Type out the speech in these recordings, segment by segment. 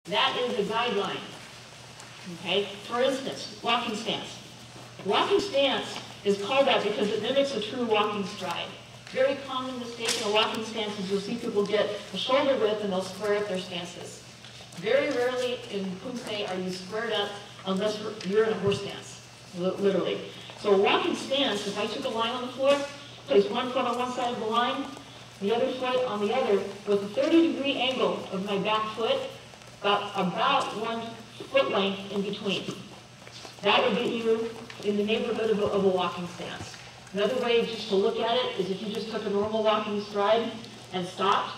That is a guideline. Okay? For instance, walking stance. Walking stance is called that because it mimics a true walking stride. Very common mistake in a walking stance is you'll see people get a shoulder width and they'll square up their stances. Very rarely in Pumse are you squared up unless you're in a horse stance, literally. So a walking stance, if I took a line on the floor, placed one foot on one side of the line, the other foot on the other, with a 30-degree angle of my back foot, about 1 foot length in between. That would get you in the neighborhood of a walking stance. Another way just to look at it is if you just took a normal walking stride and stopped,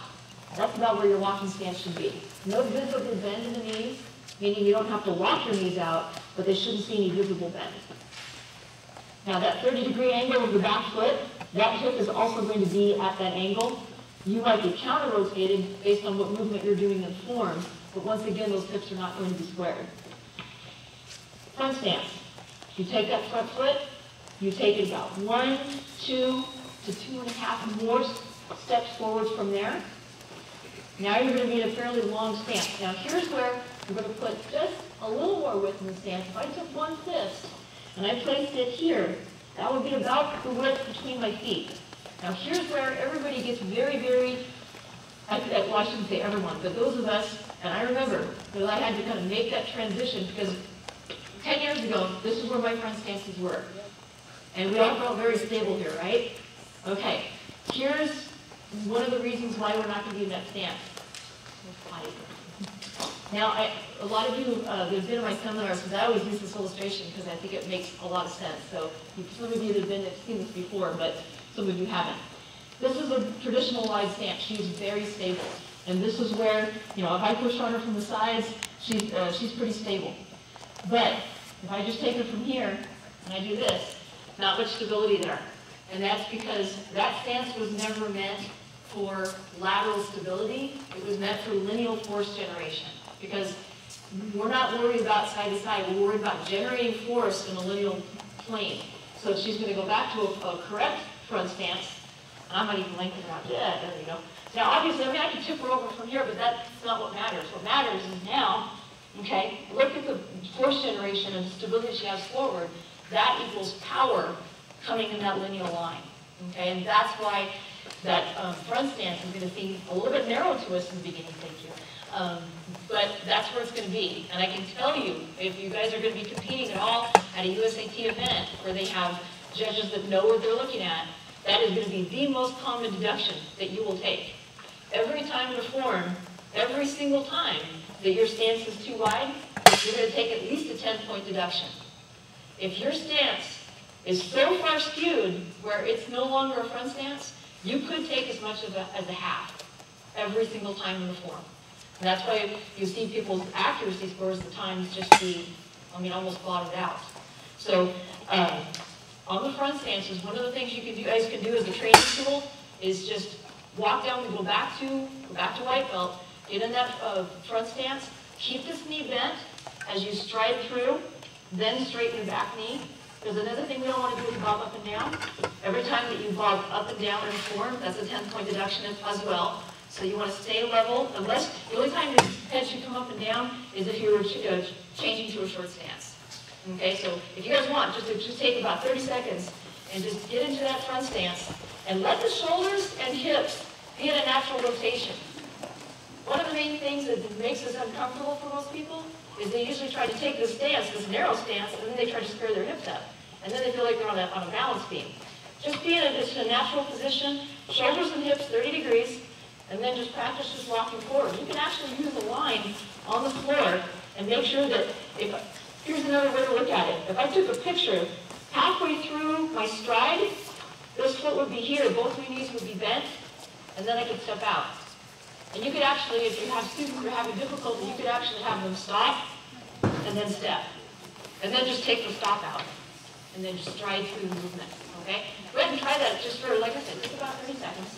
that's about where your walking stance should be. No visible bend in the knees, meaning you don't have to walk your knees out, but they shouldn't see any visible bend. Now that 30-degree angle of the back foot, that hip is also going to be at that angle. You might be counter-rotated based on what movement you're doing in form, but once again, those hips are not going to be squared. Front stance. You take that front foot, you take it about 1, 2 to 2.5 more steps forward from there. Now you're going to be in a fairly long stance. Now here's where we're going to put just a little more width in the stance. If I took one fist and I placed it here, that would be about the width between my feet. Now here's where everybody gets very, well, I shouldn't say everyone, but those of us, and I remember that I had to kind of make that transition because 10 years ago, this is where my front stances were. And we all felt very stable here, right? Okay, here's one of the reasons why we're not going to be in that stance. Now, a lot of you that have been in my seminars, because I always use this illustration because I think it makes a lot of sense. So some of you that have seen this before, but some of you haven't. This is a traditional wide stance. She's very stable. And this is where, if I push on her from the sides, she's pretty stable. But if I just take her from here and I do this, not much stability there. And that's because that stance was never meant for lateral stability. It was meant for lineal force generation. Because we're not worried about side to side. We're worried about generating force in a lineal plane. So she's going to go back to a correct front stance. And I'm not even lengthening out. Yeah, there we go. Now, obviously, I can tip her over from here, but that's not what matters. What matters is now, okay, look at the force generation and the stability she has forward. That equals power coming in that lineal line. Okay, and that's why that front stance is going to seem a little bit narrow to us in the beginning. Thank you. But that's where it's going to be. And I can tell you, if you guys are going to be competing at all at a USAT event where they have judges that know what they're looking at, that is going to be the most common deduction that you will take. Every time in a form, every single time that your stance is too wide, you're going to take at least a 10-point deduction. If your stance is so far skewed where it's no longer a front stance, you could take as much as a half every single time in the form. And that's why you see people's accuracy scores, the times just be, almost blotted out. So on the front stances, one of the things you guys can do as a training tool is just walk down and go back to white belt, get in that front stance, keep this knee bent as you stride through, then straighten your back knee. Because another thing we don't want to do is bob up and down. Every time that you bob up and down in form, that's a 10-point deduction as well. So you want to stay level, unless the only time your head should come up and down is if you're changing to a short stance. Okay, so if you guys want, just take about 30 seconds and just get into that front stance and let the shoulders and hips be in a natural rotation. One of the main things that makes us uncomfortable for most people is they usually try to take this stance, this narrow stance, and then they try to square their hips up. And then they feel like they're on a balance beam. Just be in a natural position, shoulders and hips 30 degrees, and then just practice just walking forward. You can actually use a line on the floor and make sure that here's another way to look at it. If I took a picture halfway through my stride, this foot would be here, both my knees would be bent, and then I could step out. And you could actually, if you have students who are having difficulty, you could actually have them stop and then step. And then just take the stop out. And then just stride through the movement. Okay? Go ahead and try that just for, like I said, just about 30 seconds.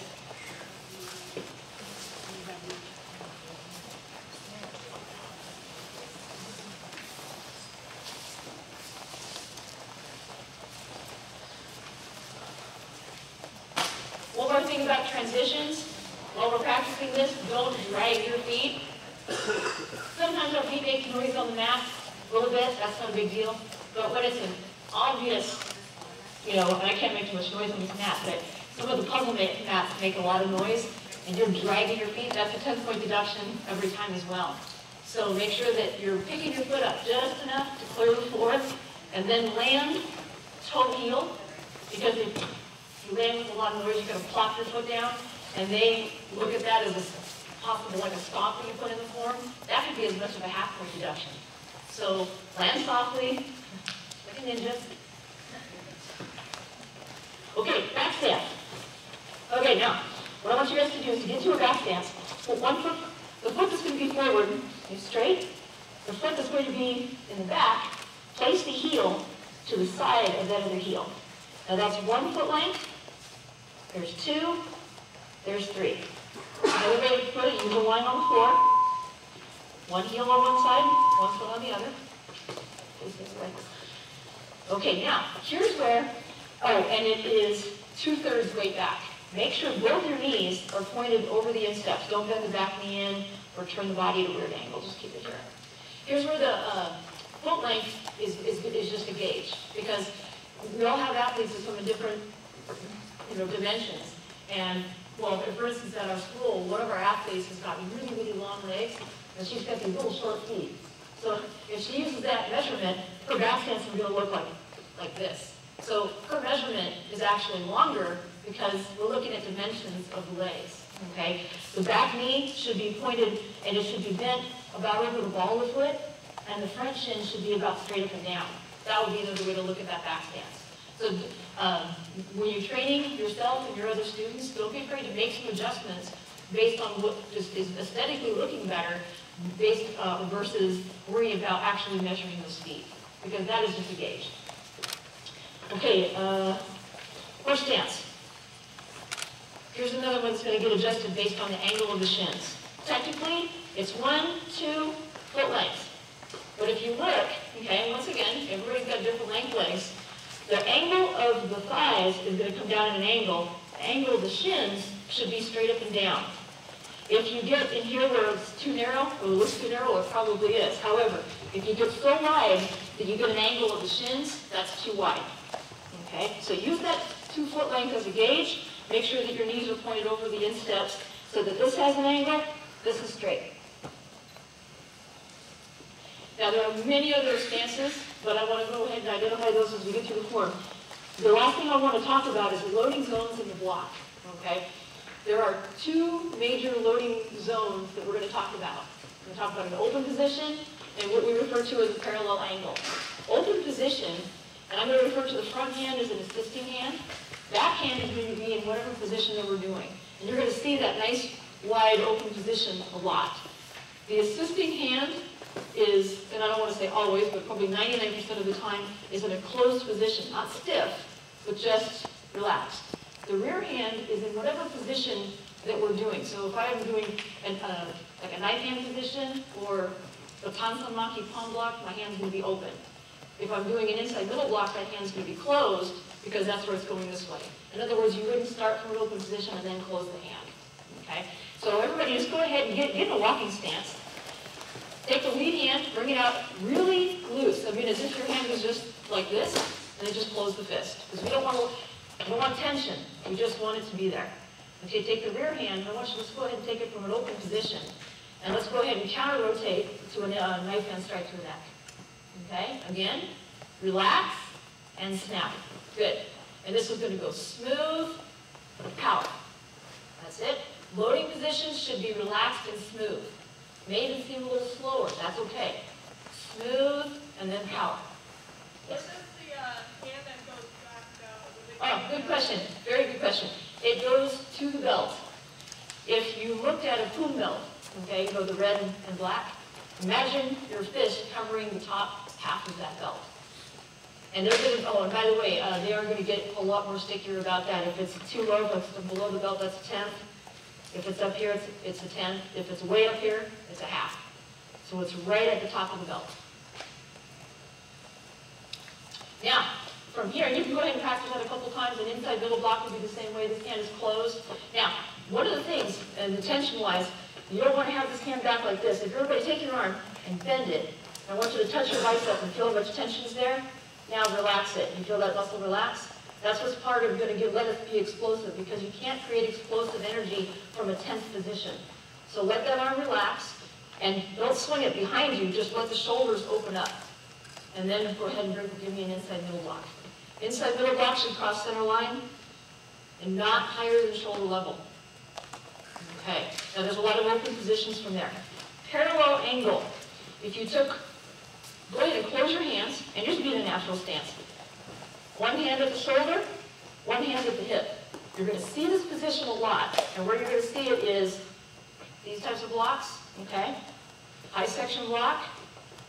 One more thing about transitions. While we're practicing this, don't drag your feet. Sometimes make noise on the mat a little bit, that's not a big deal. But when it's an obvious, and I can't make too much noise on this mat, but some of the puzzle mats make a lot of noise, and you're dragging your feet, that's a 10-point deduction every time as well. So make sure that you're picking your foot up just enough to clear the floor, and then land toe heel, because if you land with a lot of noise, you're going to plop your foot down, and they look at that as a possible, like a stomp that you put in the form. That could be as much of a half-point deduction. So land softly, like a ninja. Okay, back stance. Okay, now, what I want you guys to do is to get to a back stance, put one foot, the foot that's going to be forward is straight, the foot that's going to be in the back, place the heel to the side of that other heel. Now that's 1 foot length, there's 2, there's 3. Another way to put it, use a line on the floor, one heel on one side, one foot on the other. Okay, now, here's where, and it is 2/3 weight back. Make sure both your knees are pointed over the insteps. Don't bend the back knee in or turn the body at a weird angle. Just keep it here. Here's where the foot length is just a gauge, because we all have athletes that come in different dimensions. And, well, for instance, at our school, one of our athletes has got really, really long legs, and she's got these little short feet. So if she uses that measurement, her back stance is going to look like this. So her measurement is actually longer because we're looking at dimensions of the legs, okay? The back knee should be pointed, and it should be bent about over the ball of the foot, and the front shin should be about straight up and down. That would be another way to look at that back stance. So when you're training yourself and your other students, don't be afraid to make some adjustments based on what just is aesthetically looking better versus worrying about actually measuring those feet, because that is just a gauge. Okay, horse stance. Here's another one that's going to get adjusted based on the angle of the shins. Technically, it's 1, 2 foot lengths. But if you look, okay, once again, everybody's got different length legs. The angle of the thighs is going to come down at an angle. The angle of the shins should be straight up and down. If you get in here where it's too narrow, or it looks too narrow, it probably is. However, if you get so wide that you get an angle of the shins, that's too wide. Okay, so use that 2 foot length as a gauge. Make sure that your knees are pointed over the insteps so that this has an angle, this is straight. Now there are many other stances, but I want to go ahead and identify those as we get through the form. The last thing I want to talk about is the loading zones in the block. Okay, there are 2 major loading zones that we're going to talk about. We're going to talk about an open position and what we refer to as a parallel angle. Open position, and I'm going to refer to the front hand as an assisting hand. Back hand is going to be in whatever position that we're doing. And you're going to see that nice, wide, open position a lot. The assisting hand is, and I don't want to say always, but probably 99% of the time, is in a closed position. Not stiff, but just relaxed. The rear hand is in whatever position that we're doing. So if I'm doing like a knife hand position or a tansan-maki palm block, my hand's going to be open. If I'm doing an inside middle block, that hand's going to be closed because that's where it's going this way. In other words, you wouldn't start from an open position and then close the hand. Okay? So everybody just go ahead and get in a walking stance. Take the lead hand, bring it out really loose. I mean, as if your hand was just like this, and then just close the fist. Because we don't want tension. We just want it to be there. Okay, take the rear hand. I want you to just go ahead and take it from an open position. And let's go ahead and counter-rotate to a knife hand strike to the neck. Okay, again, relax and snap. Good. And this is going to go smooth, power. That's it. Loading positions should be relaxed and smooth. May even seem a little slower. That's okay. Smooth and then power. Yes? Where does the hand that goes back go? Oh, good question. Very good question. It goes to the belt. If you looked at a poom belt, okay, you know, the red and black, imagine your fist covering the top half of that belt. And they're going to, oh, and by the way, they are going to get a lot more stickier about that. If it's too low, if it's below the belt, that's a 10th. If it's up here, it's a 10th. If it's way up here, it's a half. So it's right at the top of the belt. Now, from here, you can go ahead and practice that a couple times. An inside middle block will be the same way. This hand is closed. Now, one of the things, and the tension-wise, you don't want to have this hand back like this. If everybody take your arm and bend it I want you to touch your bicep and feel how much tension is there. Now relax it. You feel that muscle relax? That's what's part of going to let it be explosive, because you can't create explosive energy from a tense position. So let that arm relax, and don't swing it behind you, just let the shoulders open up. And then go ahead and give me an inside middle block. Inside middle block should cross center line and not higher than shoulder level. Okay, now there's a lot of open positions from there. Parallel angle. If you took, go ahead and close your hands and just be in a natural stance. One hand at the shoulder, one hand at the hip. You're going to see this position a lot, and where you're going to see it is these types of blocks, okay? High section block,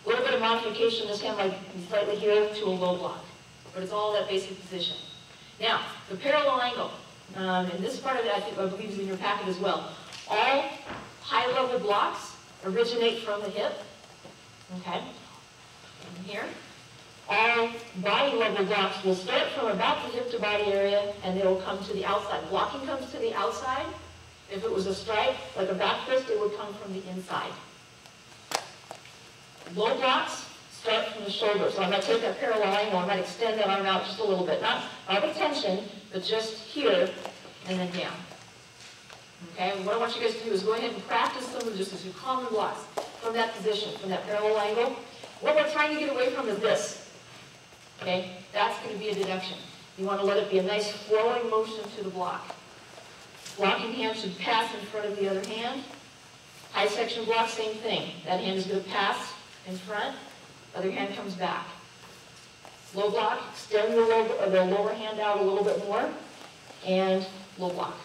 a little bit of modification, this hand might be slightly here to a low block, but it's all that basic position. Now, the parallel angle, and this part of it I believe is in your packet as well. All high-level blocks originate from the hip, okay? And here. All body level blocks will start from about the hip to body area, and they will come to the outside. Blocking comes to the outside. If it was a strike, like a back fist, it would come from the inside. Low blocks start from the shoulder. So I might take that parallel angle, I might extend that arm out just a little bit. Not with tension, but just here and then down. Okay, what I want you guys to do is go ahead and practice some of just these common blocks from that position, from that parallel angle. What we're trying to get away from is this. Okay, that's going to be a deduction. You want to let it be a nice flowing motion to the block. Blocking hand should pass in front of the other hand. High section block, same thing. That hand is going to pass in front, other hand comes back. Low block, extend the lower hand out a little bit more, and low block.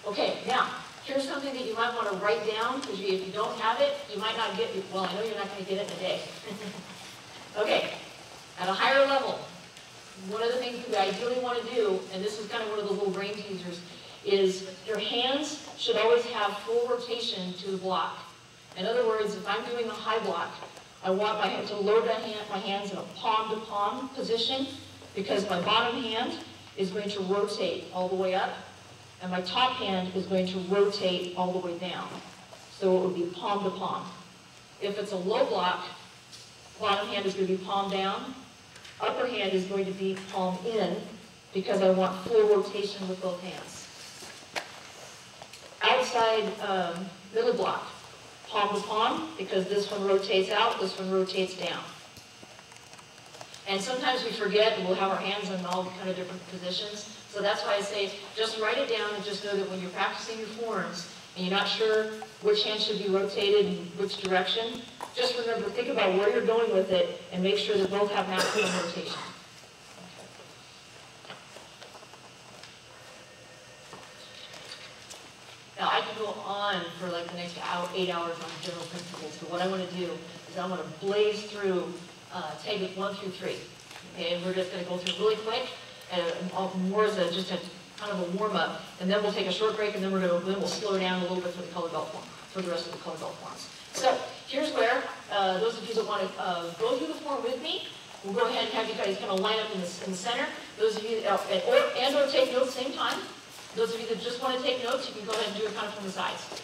Okay, now, here's something that you might want to write down, because if you don't have it, you might not get it. Well, I know you're not going to get it in a day. Okay, at a higher level, one of the things that we ideally want to do, and this is kind of one of those little brain teasers, is your hands should always have full rotation to the block. In other words, if I'm doing a high block, I want my hand to load my hands in a palm-to-palm position, because my bottom hand is going to rotate all the way up, and my top hand is going to rotate all the way down. So it would be palm to palm. If it's a low block, bottom hand is going to be palm down, upper hand is going to be palm in, because I want full rotation with both hands. Outside middle block, palm to palm, because this one rotates out, this one rotates down. And sometimes we forget, and we'll have our hands in all kind of different positions. So that's why I say, just write it down and just know that when you're practicing your forms, and you're not sure which hand should be rotated in which direction, just remember, think about where you're going with it, and make sure that both have maximum rotation. Now, I can go on for like the next 8 hours on general principles, but what I want to do is I want to blaze through technique 1 through 3. Okay, and we're just going to go through really quick, and more as just a kind of a warm-up, and then we'll take a short break, and then we'll slow down a little bit for the color belt form, for the rest of the color belt forms. So here's where those of you that want to go through the form with me, we'll go ahead and have you guys kind of line up in the center. Those of you or take notes same time. Those of you that just want to take notes, you can go ahead and do it kind of from the sides.